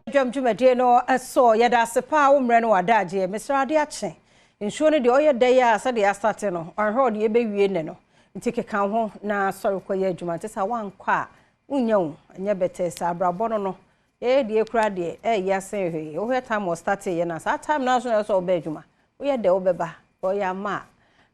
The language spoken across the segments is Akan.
Jumjumade no so yada sepa umre no wadaje Mr. Adiache nsuo ne de oye dey a se de start no onhwe de be wie ne no ntike kan ho na sori koye adwuma te sa wankwa a unyawu anya bete sa abrabo no de ekura de yasen hwe wo time was start ye na sa time na so obe adwuma wo ye de obeba oya ma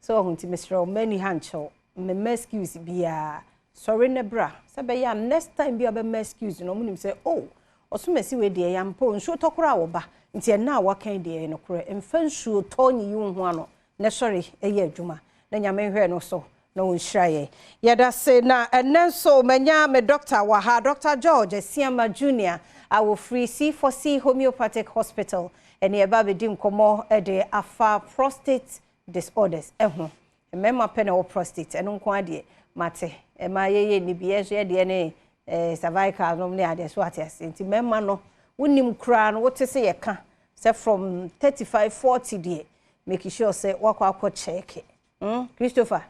so hunti Mr. many hancho me excuse bia sorry ne bra se be ya next time bia be excuse no munim say oh osumesi we de yampo nsuo tokora wo ba nti na wakan de no kore emfa nsuo tonyi yu ho ano ne sorry eye adwuma na nyame hwe no so na wonhiraye yeda se na enenso manya me doctor waha Dr. George Siama Junior our free C4C Homeopathic Hospital ene eba bedim komo de afa prostate disorders eho emema pene o prostate eno nko ade mate ema yeye ni biezo de ne cervical no ne ade so atias nti memma no wonim kra no wote se yeka se from 35-40 de make sure say wakwa check Christopher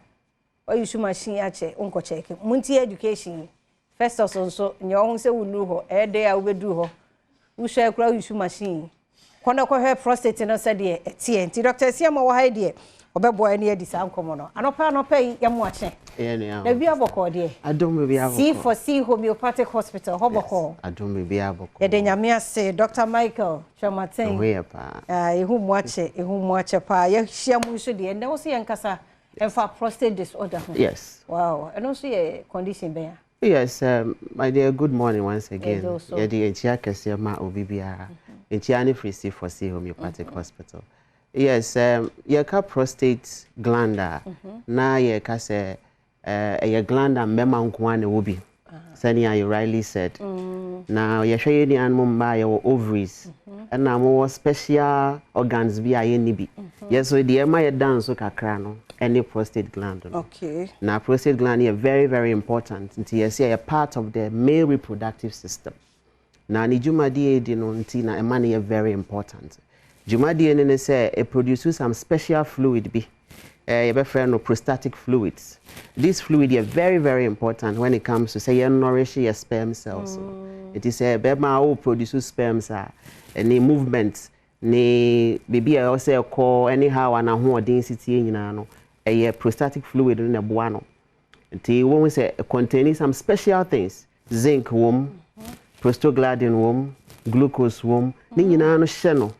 why you machine ache unko check munti education first so nyo se wulu ho dey a obedu ho wo share kra you machine kona ko he prostate no se de tie nti Dr. Siama wo ha de obebo ene edi sa nkomo no anopa yamo ache na bia boko de Adom bia boko C4C Homeopathic Hospital hoboko Adom bia boko de nyame ase Dr. Michael Chamaten we pa ehu mu ache pa ye hia mu so de ene wo se yankasa emfa prostate disorder yes wow and also ye condition be yes my dear, good morning once again ye de enchia kese ma obibia enchia ne free C4C Homeopathic Hospital. Yes, your prostate gland na your kase a gland and mema nkwane wobi. Sani you rightly said. Now you show you the animal by your ovaries and now more special organs be a nibi. Yes, so the ema dance so kakra no any prostate gland. Okay. Now prostate gland is very, very important. Until you see a part of the male reproductive system. Now ni juma di no nti na emani is very important. Jumadi ene say it produces some special fluid be no prostatic fluids. This fluid is very, very important when it comes to say you nourish your sperm cells. It is a bema who produces sperms any movement ni baby also call anyhow and a density no a prostatic fluid in a buano. When we say containing some special things, zinc womb, prostaglandin womb, glucose womb, ni no sheno.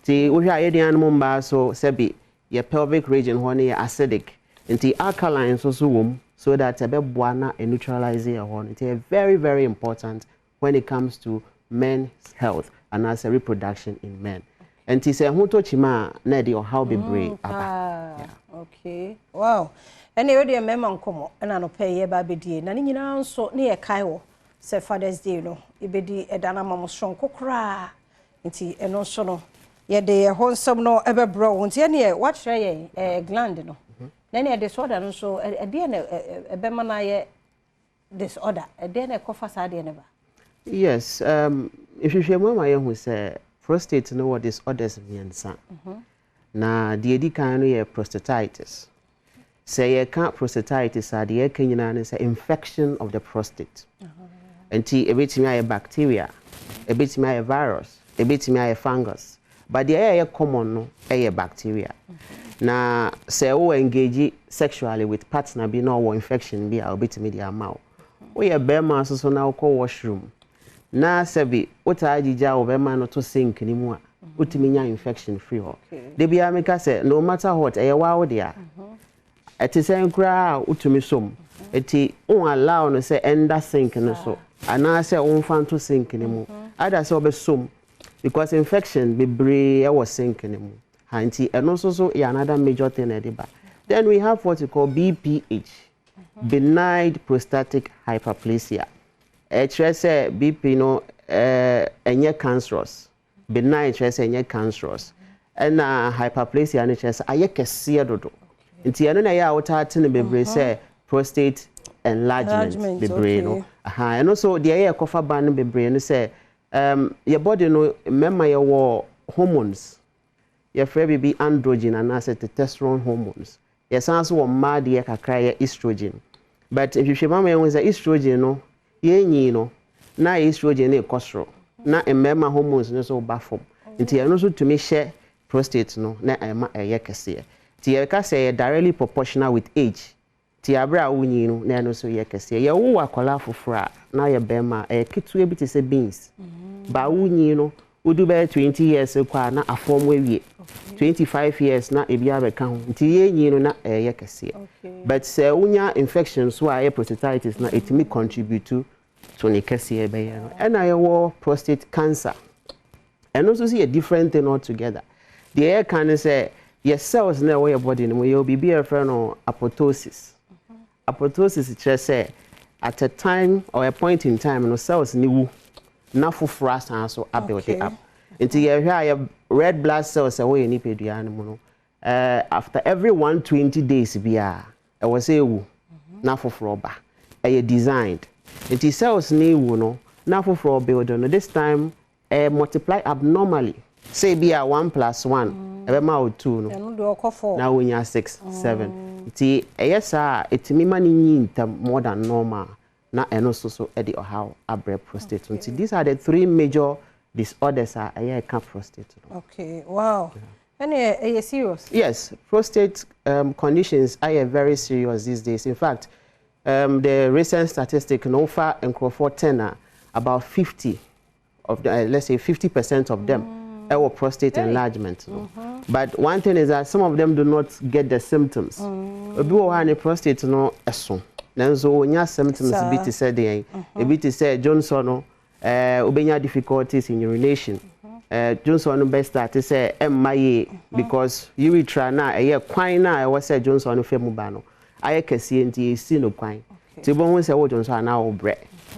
Ti we hear the animal ba so sebi your pelvic region when you acidic nti alkaline so wom so that e be boana and neutralize your horn. It is very, very important when it comes to men's health and as a reproduction in men. And ti say hu to chima na de how be brave aba. Okay, wow. Anyway the mema nkomo na no pay ye ba bedie na ni nyina nso ne ye kai wo say Father's Day no e bedi edana mamo strong kokra nti eno so no ye de honsam no ebe bro nti ye ne what share ye gland no na ne disorder no so e de na ebe mana ye disorder e de na kofa sa de ne ba. Yes, if you share mama ye hu say prostate no what disorders miensa na de edi kan no ye prostatitis. Say ye can prostatitis are the kenyina ne say infection of the prostate. Nti ebetimi aye bacteria, ebetimi aye virus, ebetimi aye fungus. But the air common no air bacteria. Na say o engage sexually with partner be no infection be a bit media mouth. We a bema so na call washroom. Na sebi ota ajija obema no to sink ni mu a utimi nya infection free ho. De bia make say no matter what aye wa wo dia. Eti say nkura utumi som. Eti on allow no say enda sink no so. Ana say on fan to sink ni mu. Ada say obesom because infection be brave was sinking him. Hanti and also another major thing ediba. Then we have what we call BPH, benign prostatic hyperplasia. Say BP no enye cancerous, benign enye cancerous, and hyperplasia and chess ayekesi dodo. Inti eno na ya wotati be brave say prostate enlargement be brave no. And also the air cover ban be brave say your body no remember your hormones. Your free be androgen and as testosterone hormones. Yes, also mad ye kakra estrogen. But if you remember when estrogen no, ye no, na estrogen e cholesterol. na mmarima hormones no so ba form nti eno so to me share prostate no na ema eye kese ti ye ka say directly proportional with age ti abra wunyi no na eno so ye kese ye wo akola fofora na ye bema kitu e bi te se beans ba wunyi no udu be 20 years kwa na afom wewie 25 years na ebi abeka ho nti ye nyi no na ye kese but say unya infection so a prostatitis na it may contribute to ne kese be ye no and I wo prostate cancer and also see a different thing altogether. The air can say your cells na your body no you be a friend of apoptosis. Apoptosis is just say at a time or a point in time no cells ni wu na fufura san so build it up. Until you hear red blood cells away ni pedua no after every 120 days bia e was say wu na fufura ba e designed. Until cells ni wu no na fufura build no this time multiply abnormally. Say be a 1 + 1, ebe ma o 2 no. Now when you are 6, 7. Ti yes it me mani nyinta more than normal. Na eno so e di how abre prostate. Okay. These are the 3 major disorders are prostate. Okay, wow. And are you serious? Yes, prostate conditions are very serious these days. In fact, the recent statistic no far and Crawford 10 about 50 of the, let's say 50% of them have prostate enlargement. But one thing is that some of them do not get the symptoms. Obi prostate no eso. Nanzo onya symptoms bit say dey. Bit say Johnson no obenya difficulties in urination. Johnson no best start say emmaye because urethra na kwan na e say Johnson no femu ba no. Aye kese nti si no kwan. Ti bo hu say wo Johnson na wo bre.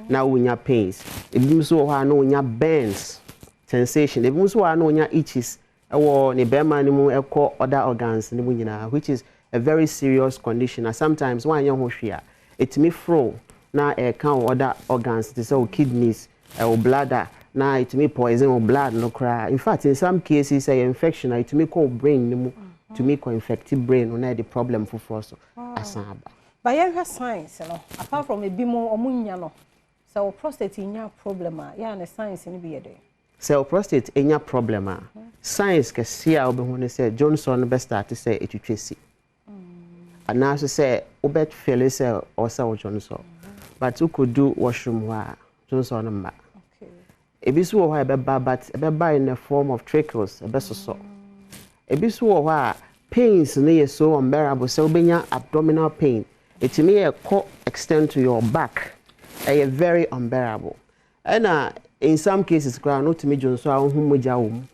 Na unya pains ebi so ho na unya burns sensation ebi so ho na unya itches ewo ne bema ni mu ekọ other organs ni mu nyina which is a very serious condition and sometimes when you ho hwea it me flow na can other organs to say kidneys or bladder na it me poison or blood no cry in fact in some cases a infection it me call brain ni mu to me co infected brain na the problem for so asaba by your science no apart from a bimo omunya no so prostate inya problem ya na science ni bi yede so prostate inya problem science ke sia obi hu ne say Johnson be start say etwetwesi and now say obet feel say or say Johnson but you could do washroom wa Johnson mba okay ebi so ho e be ba but e be ba in the form of trickles e be so ebi so ho pains ne so unbearable so obenya abdominal pain it may extend to your back very unbearable. And in some cases, not to me, Johnson,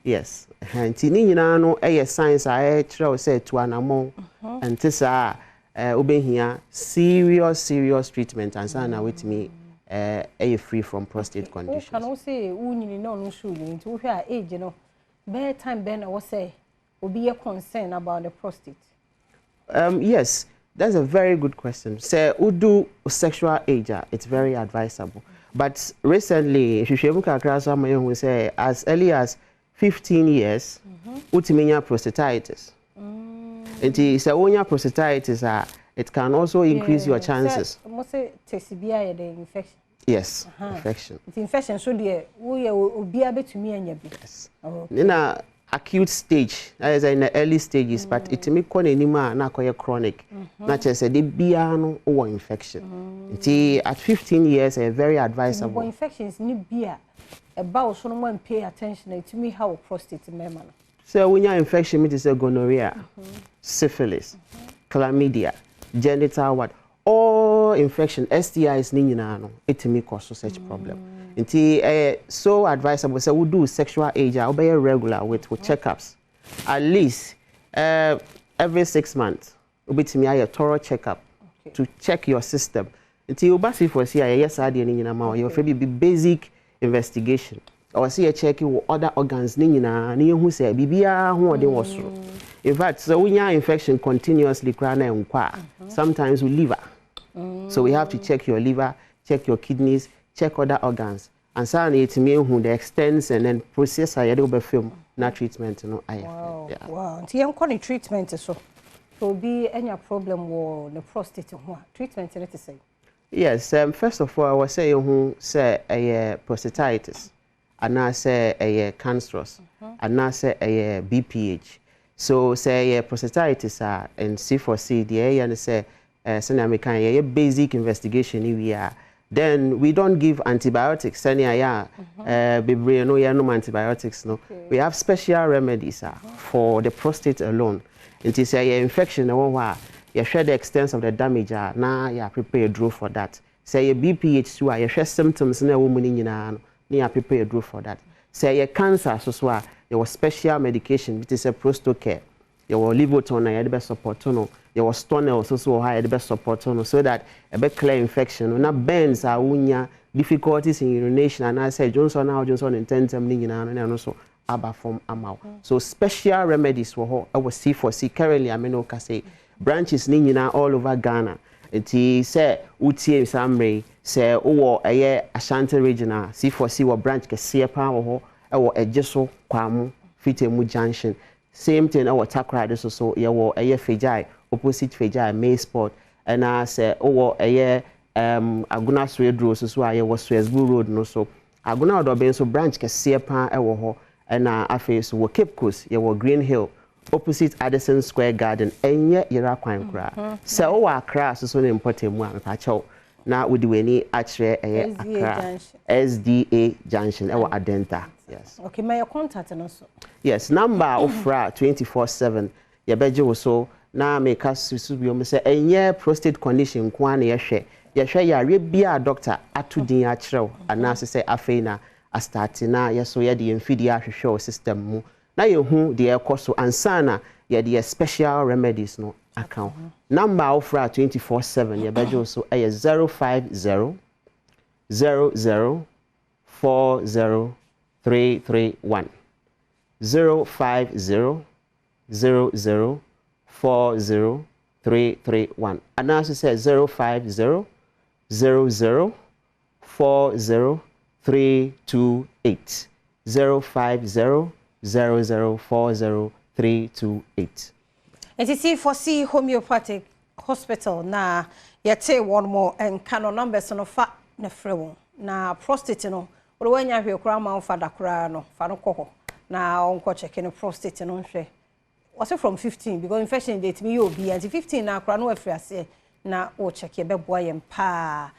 yes. And Tinina no a science I said to an among and Tessa obey here serious treatment and sana with me free from prostate conditions. Can also say, no shooting to her age, you know, bare time Ben I was say will be a concern about the prostate. Yes. That's a very good question. Say, udu sexual age, it's very advisable. But recently, if you we say as early as 15 years, utimenya prostatitis. And it's a prostatitis, it can also increase your chances. Infection. Yes, infection. It's infection, so the we will be able to me and your yes. In a acute stage, as in the early stages, but it may call anima na chronic. Not just a biano or infection. At 15 years, a very advisable. Infections need beer about someone pay attention to me how prostate member. So when your infection means gonorrhea, syphilis, chlamydia, genital what all infection STIs ninano, it may cause such problem. So advisable say we do sexual age be regular with checkups at least every 6 months obetimi a thorough checkup to check your system until C4C yes ade ni nyina ma your be basic investigation or see a check your other organs ni nyina na yehu say bibia ho ode wo so in fact so when your infection continuously crana enkwa sometimes we liver so we have to check your liver, check your kidneys, check other organs. And so it may who the extents and then process I do film na treatment no wow. Yeah. Wow. Ti treatment so be any problem with the prostate treatment let say. Yes, first of all I was say who say prostatitis. anaasɛ ɛyɛ cancerous anaasɛ ɛyɛ BPH. So say prostatitis and C4C the area and say a basic investigation here. Then we don't give antibiotics. No antibiotics. No, we have special remedies for the prostate alone. It is a infection. You share the extent of the damage. Now you prepare a draw for that. Say a BPH, you share symptoms in a woman in you prepare a draw for that. Say a cancer, so there was special medication. It is a prostocare. You will leave it on a best support. You will stone also high the best support so that a bit clear infection. When that bends are unya difficulties in urination, and I say Johnson now Johnson intends and also ABBA from Amau. So special remedies for our C4C currently I mean say branches nina all over Ghana. It is say Utie Samre say a Ashanti regional C4C or branch can see a power or a jesso kwamu fitemu junction. Same thing our Takra this also yawo a Fejai opposite Fejai May Sport and I say Aguna Swede Road so I was Swesbu Road no so Aguna do so branch can see a pan and I face wo Cape Coast yawo Green Hill opposite Addison Square Garden and yet yera kwan kra so our class so important mu am na we do any actually SDA junction our Adenta. Yes. Okay, may your contact and also. Yes, number of 24/7. Your beje also na make us susu say enye prostate condition kwa na yehwe. Yehwe ya bia doctor atudin a kyerɛw anase say afei na a start na yeso ye de mfidi ahwehwe system mu. Na yehu de ekoso ansana ye de special remedies no account. Number of 24/7 your beje also 050 00 40 331 050 00 40 331 and also says 050 00 40 328 050 00 40 328. And C4C Homeopathic Hospital na yete one more and canon numbers no fa na frewo na prostate no Wanya hwe kura ma mfa dakura no fa no kɔ na onko check no prostate no hwe was from 15 because infection date me you be and 15 na kura no afiri ase na o check e beboa yem pa